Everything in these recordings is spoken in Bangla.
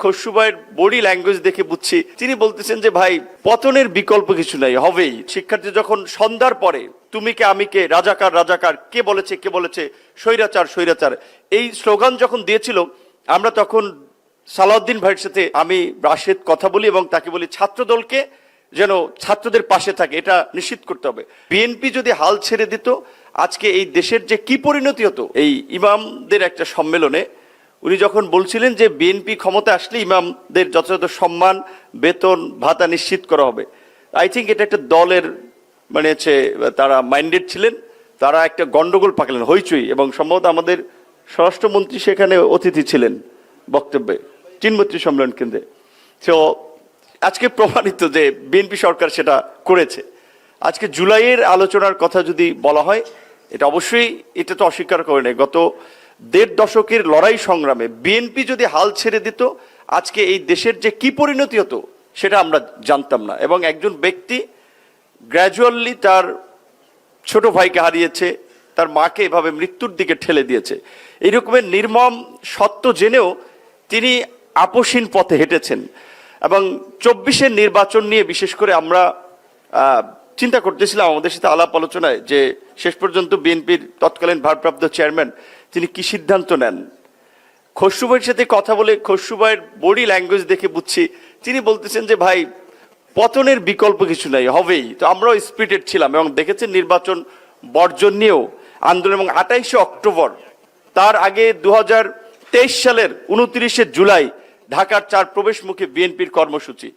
খসরু ভাইয়ের বডি ল্যাঙ্গুয়েজ দেখে বুঝছি তিনি বলতেছেন যে ভাই পতনের বিকল্প কিছু নাই, হবেই। শিক্ষার্থী যখন সন্ধ্যার পরে তুমি কে আমি কে, রাজাকার রাজাকার, কে বলেছে স্বৈরাচার স্বৈরাচার, এই স্লোগান যখন দিয়েছিল, আমরা তখন সালাউদ্দিন ভাইয়ের সাথে আমি রাশেদ কথা বলি এবং তাকে বলি ছাত্রদলকে যেন ছাত্রদের পাশে থাকে, এটা নিশ্চিত করতে হবে। বিএনপি যদি হাল ছেড়ে দিত, আজকে এই দেশের যে কি পরিণতি হতো। এই ইমামদের একটা সম্মেলনে উনি যখন বলছিলেন যে বিএনপি ক্ষমতা আসলে ইমামদের যথাযথ সম্মান, বেতন, ভাতা নিশ্চিত করা হবে, আই থিঙ্ক এটা একটা দলের মানে হচ্ছে তারা মাইন্ডেড ছিলেন, তারা একটা গন্ডগোল পাকালেন, হইচই। এবং সম্ভবত আমাদের স্বরাষ্ট্রমন্ত্রী সেখানে অতিথি ছিলেন বক্তব্যে, চিনমৈত্রী সম্মেলন কেন্দ্রে। তো আজকে প্রমাণিত যে বিএনপি সরকার সেটা করেছে। আজকে জুলাইয়ের আলোচনার কথা যদি বলা হয়, এটা অবশ্যই, এটা তো অস্বীকার করে নেই, গত ১.৫ দশকের লড়াই সংগ্রামে বিএনপি যদি হাল ছেড়ে দিত, আজকে এই দেশের যে কি পরিণতি হতো সেটা আমরা জানতাম না। এবং একজন ব্যক্তি গ্র্যাজুয়ালি তার ছোট ভাইকে হারিয়েছে, তার মাকে এভাবে মৃত্যুর দিকে ঠেলে দিয়েছে। এই রকমের নির্মম সত্য জেনেও তিনি আপোষহীন পথে হেঁটেছেন। এবং ২৪-এর নির্বাচন নিয়ে বিশেষ করে আমরা চিন্তা করতেছিলাম আমাদের সাথে আলাপ আলোচনায় যে শেষ পর্যন্ত বিএনপির তৎকালীন ভারপ্রাপ্ত চেয়ারম্যান তিনি কি সিদ্ধান্ত নেন। খসরু ভাইয়ের সাথে কথা বলে খসরু ভাইয়ের বডি ল্যাঙ্গুয়েজ দেখে বুঝছি তিনি বলতেছেন যে ভাই পতনের বিকল্প কিছু নাই, হবেই। তো আমরাও স্পিরিটেড ছিলাম এবং দেখেছেন নির্বাচন বর্জন নিয়েও আন্দোলন। এবং ২৮শে অক্টোবর, তার আগে ২০২৩ সালের ২৯শে জুলাই ঢাকার ৪ প্রবেশমুখে বিএনপির কর্মসূচি,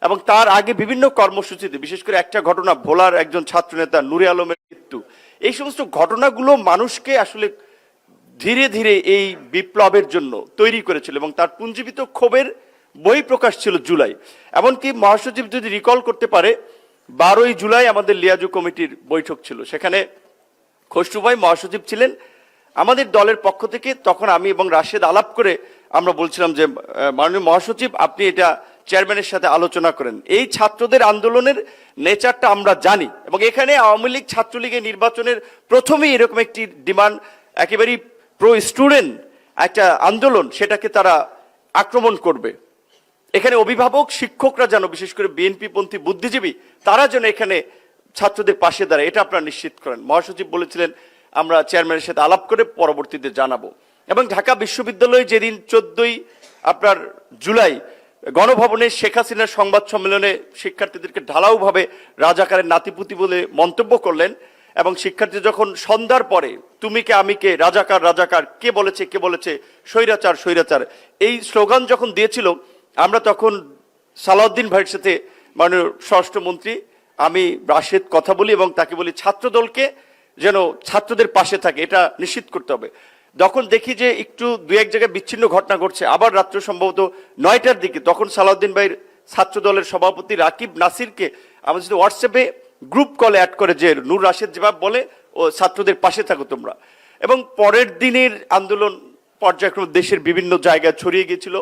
এবং তার আগে বিভিন্ন কর্মসূচিতে, বিশেষ করে একটা ঘটনা, ভোলার একজন ছাত্রনেতা নূরে আলমের মৃত্যু, এই সমস্ত ঘটনাগুলো মানুষকে আসলে ধীরে ধীরে এই বিপ্লবের জন্য তৈরি করেছিল। এবং তার পুঞ্জীবিত ক্ষোভের বহিঃপ্রকাশ ছিল জুলাই। এমনকি মহাসচিব যদি রিকল করতে পারে, ১২ই জুলাই আমাদের লিয়াজু কমিটির বৈঠক ছিল, সেখানে খসরু ভাই মহাসচিব ছিলেন। আমাদের দলের পক্ষ থেকে তখন আমি এবং রাশেদ আলাপ করে আমরা বলছিলাম যে মাননীয় মহাসচিব, আপনি এটা চেয়ারম্যানের সাথে আলোচনা করেন। এই ছাত্রদের আন্দোলনের নেচারটা আমরা জানি, এবং এখানে আওয়ামী লীগ ছাত্রলীগের নির্বাচনের প্রথমেই এরকম একটি ডিমান্ড, একেবারেই প্রো স্টুডেন্ট একটা আন্দোলন, সেটাকে তারা আক্রমণ করবে। এখানে অভিভাবক শিক্ষকরা যেন, বিশেষ করে বিএনপি পন্থী বুদ্ধিজীবী, তারা যেন এখানে ছাত্রদের পাশে দাঁড়ায়, এটা আপনারা নিশ্চিত করেন। মহাসচিব বলেছিলেন আমরা চেয়ারম্যানের সাথে আলাপ করে পরবর্তীতে জানাবো। এবং ঢাকা বিশ্ববিদ্যালয়ে যেদিন 14ই জুলাই গণভবনে শেখ হাসিনার সংবাদ সম্মেলনে শিক্ষার্থীদেরকে ঢালাওভাবে রাজাকারের নাতিপুতি বলে মন্তব্য করলেন, এবং শিক্ষার্থী যখন সন্ধ্যার পরে তুমি কে আমি কে, রাজাকার রাজাকার, কে বলেছে স্বৈরাচার স্বৈরাচার, এই স্লোগান যখন দিয়েছিল, আমরা তখন সালাউদ্দিন ভাইয়ের সাথে মাননীয় স্বরাষ্ট্রমন্ত্রী আমি রাশেদ কথা বলি এবং তাকে বলি ছাত্রদলকে যেন ছাত্রদের পাশে থাকে, এটা নিশ্চিত করতে হবে। যখন দেখি যে একটু দু এক জায়গায় বিচ্ছিন্ন ঘটনা ঘটছে, আবার রাত্র সম্ভবত ৯টার দিকে, তখন সালাউদ্দিন ভাইয়ের ছাত্র দলের সভাপতি রাকিব নাসিরকে আমাদের সাথে হোয়াটসঅ্যাপে গ্রুপ কলে অ্যাড করে যে নূর রাশেদ জবাব বলে ও ছাত্রদের পাশে থাকো তোমরা। এবং পরের দিনের আন্দোলন পর্যায়ক্রমে দেশের বিভিন্ন জায়গায় ছড়িয়ে গিয়েছিল।